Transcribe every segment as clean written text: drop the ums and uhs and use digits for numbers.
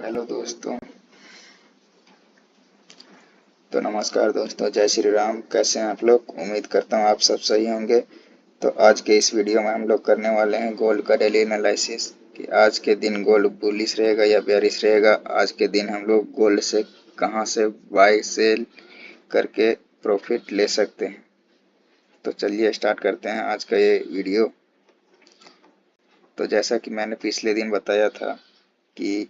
Hello दोस्तों। तो नमस्कार दोस्तों, जय श्री राम। कैसे हैं आप लोग? उम्मीद करता हूँ आप सब सही होंगे। तो आज के इस वीडियो में हम लोग करने वाले हैं गोल्ड का डेली एनालिसिस कि आज के दिन गोल्ड बुलिश रहेगा या बेयरिश रहेगा। आज के दिन हम लोग गोल्ड से कहां से बाय सेल करके प्रॉफिट ले सकते हैं। तो चलिए स्टार्ट करते हैं आज का ये वीडियो। तो जैसा कि मैंने पिछले दिन बताया था कि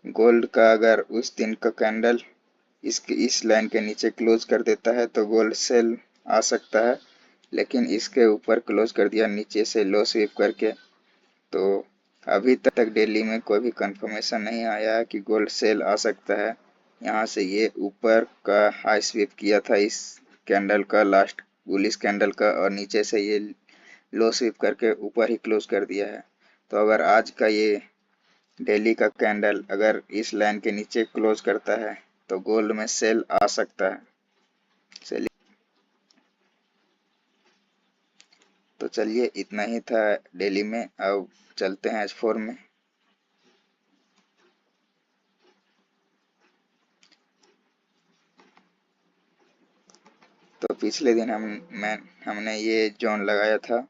गोल्ड का अगर उस दिन का कैंडल इस लाइन के नीचे क्लोज कर देता है तो गोल्ड सेल आ सकता है, लेकिन इसके ऊपर क्लोज कर दिया नीचे से लो स्वीप करके, तो अभी तक डेली में कोई भी कंफर्मेशन नहीं आया है कि गोल्ड सेल आ सकता है। यहाँ से ये ऊपर का हाई स्वीप किया था इस कैंडल का, लास्ट बुलिश कैंडल का, और नीचे से ये लो स्वीप करके ऊपर ही क्लोज कर दिया है। तो अगर आज का ये डेली का कैंडल अगर इस लाइन के नीचे क्लोज करता है तो गोल्ड में सेल आ सकता है। तो चलिए इतना ही था डेली में। अब चलते हैं H4 में। तो पिछले दिन हमने ये जोन लगाया था,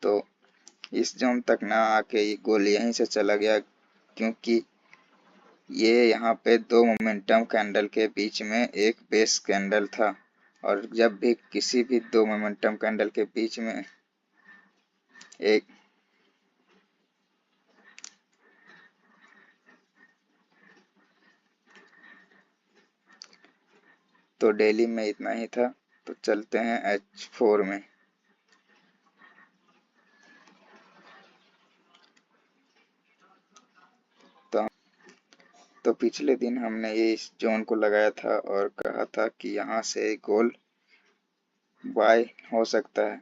तो इस जोन तक ना आके ये गोल्ड यहीं से चला गया, क्योंकि ये यहाँ पे दो मोमेंटम कैंडल के बीच में एक बेस कैंडल था, और जब भी किसी भी दो मोमेंटम कैंडल के बीच में एक तो डेली में इतना ही था। तो चलते हैं H4 में। तो पिछले दिन हमने ये इस जोन को लगाया था और कहा था कि यहाँ से गोल्ड बाय हो सकता है,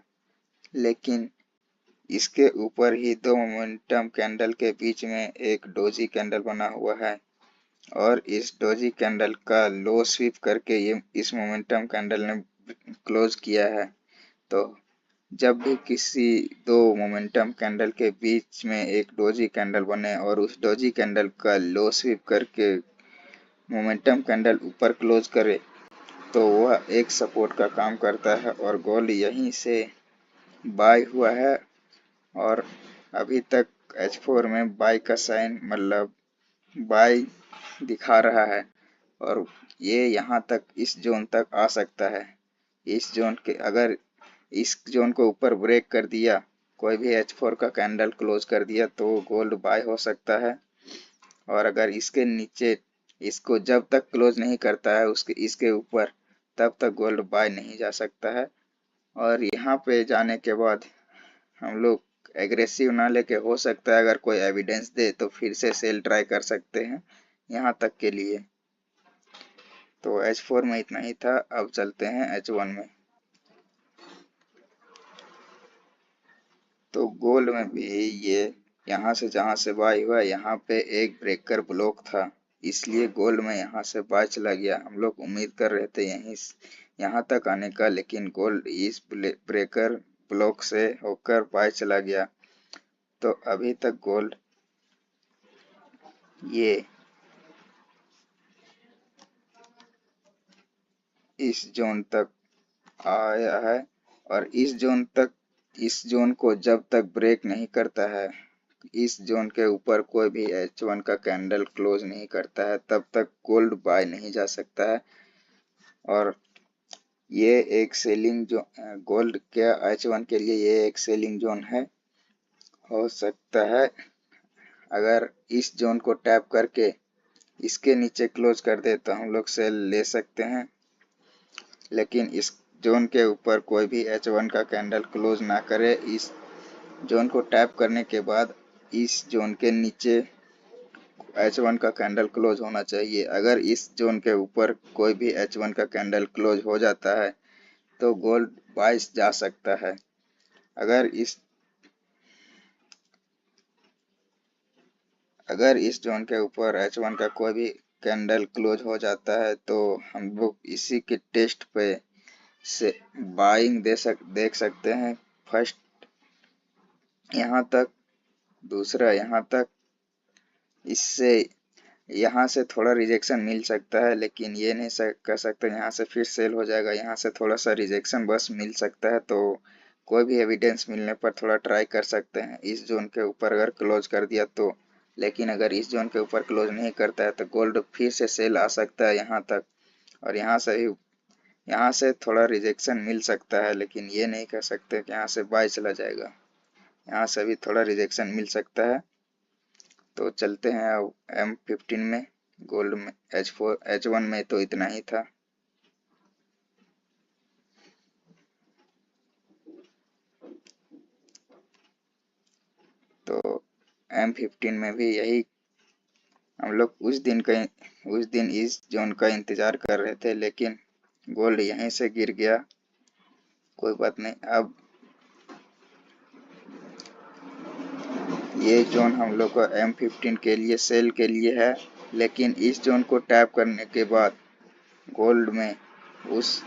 लेकिन इसके ऊपर ही दो मोमेंटम कैंडल के बीच में एक डोजी कैंडल बना हुआ है, और इस डोजी कैंडल का लो स्वीप करके ये इस मोमेंटम कैंडल ने क्लोज किया है। तो जब भी किसी दो मोमेंटम कैंडल के बीच में एक डोजी कैंडल बने और उस डोजी कैंडल का लो स्वीप करके मोमेंटम कैंडल ऊपर क्लोज करे, तो वह एक सपोर्ट का काम करता है और गोल्ड यहीं से बाय हुआ है। और अभी तक H4 में बाय का साइन मतलब बाय दिखा रहा है, और ये यहाँ तक इस जोन तक आ सकता है। इस जोन के अगर इस जोन को ऊपर ब्रेक कर दिया, कोई भी H4 का कैंडल क्लोज कर दिया, तो गोल्ड बाय हो सकता है। और अगर इसके नीचे इसको जब तक क्लोज नहीं करता है इसके ऊपर, तब तक गोल्ड बाय नहीं जा सकता है। और यहाँ पे जाने के बाद हम लोग एग्रेसिव ना लेके, हो सकता है अगर कोई एविडेंस दे तो फिर से सेल ट्राई कर सकते हैं यहाँ तक के लिए। तो H4 में इतना ही था। अब चलते हैं H1 में। तो गोल्ड में भी ये यहाँ से जहाँ से बाय हुआ, यहाँ पे एक ब्रेकर ब्लॉक था, इसलिए गोल्ड में यहाँ से बाय चला गया। हम लोग उम्मीद कर रहे थे यहाँ तक आने का, लेकिन गोल्ड इस ब्रेकर ब्लॉक से होकर बाय चला गया। तो अभी तक गोल्ड ये इस जोन तक आया है, और इस जोन को जब तक ब्रेक नहीं करता है, इस जोन के ऊपर कोई भी H1 का कैंडल क्लोज नहीं करता है, तब तक गोल्ड बाय नहीं जा सकता है। और ये एक सेलिंग जो गोल्ड के H1 के लिए ये एक सेलिंग जोन है। हो सकता है अगर इस जोन को टैप करके इसके नीचे क्लोज कर दे तो हम लोग सेल ले सकते हैं, लेकिन इस जोन के ऊपर कोई भी H1 का कैंडल क्लोज ना करे। इस जोन को टैप करने के बाद इस जोन के नीचे H1 का कैंडल क्लोज होना चाहिए। अगर इस जोन के ऊपर कोई भी H1 का कैंडल क्लोज हो जाता है तो गोल्ड बाय जा सकता है। अगर इस जोन के ऊपर H1 का कोई भी कैंडल क्लोज हो जाता है तो हम लोग इसी के टेस्ट पे से बाइंग देख सकते हैं। फर्स्ट यहाँ तक, दूसरा यहाँ तक, इससे यहाँ से थोड़ा रिजेक्शन मिल सकता है, लेकिन ये नहीं कर सकते यहाँ से फिर सेल हो जाएगा। यहाँ से थोड़ा सा रिजेक्शन बस मिल सकता है, तो कोई भी एविडेंस मिलने पर थोड़ा ट्राई कर सकते हैं इस जोन के ऊपर अगर क्लोज कर दिया तो। लेकिन अगर इस जोन के ऊपर क्लोज नहीं करता है तो गोल्ड फिर से सेल आ सकता है यहाँ तक, और यहाँ से थोड़ा रिजेक्शन मिल सकता है, लेकिन ये नहीं कह सकते कि यहाँ से बाय चला जाएगा। यहाँ से भी थोड़ा रिजेक्शन मिल सकता है। तो चलते हैं अब M15 में। गोल्ड में H1 में तो इतना ही था। तो M15 में भी यही हम लोग उस दिन इस जोन का इंतजार कर रहे थे, लेकिन गोल्ड यहीं से गिर गया। कोई बात नहीं। अब ये जोन हम लोग को M15 के लिए सेल के लिए है, लेकिन इस जोन को टैप करने के बाद गोल्ड में उस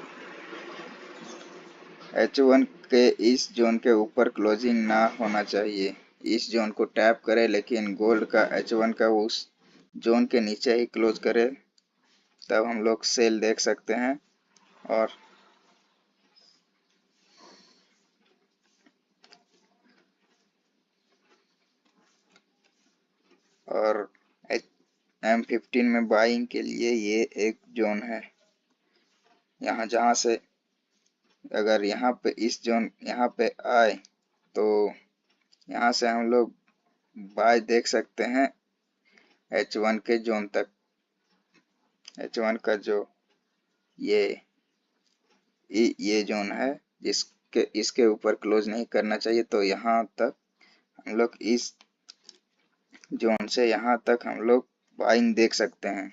H1 के इस जोन के ऊपर क्लोजिंग ना होना चाहिए। इस जोन को टैप करे लेकिन गोल्ड का H1 का उस जोन के नीचे ही क्लोज करे, तब हम लोग सेल देख सकते हैं। और M15 में बाइंग के लिए ये एक जोन है। यहाँ जहाँ से अगर यहाँ पे इस जोन यहाँ पे आए तो यहाँ से हम लोग बाय देख सकते हैं H1 के जोन तक। H1 का जो ये ये जोन है जिसके इसके ऊपर क्लोज नहीं करना चाहिए, तो यहाँ तक हम लोग इस जोन से यहाँ तक हम लोग बाइंग देख सकते हैं।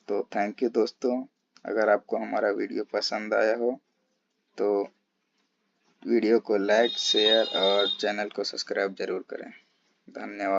तो थैंक यू दोस्तों। अगर आपको हमारा वीडियो पसंद आया हो तो वीडियो को लाइक, शेयर और चैनल को सब्सक्राइब जरूर करें। धन्यवाद।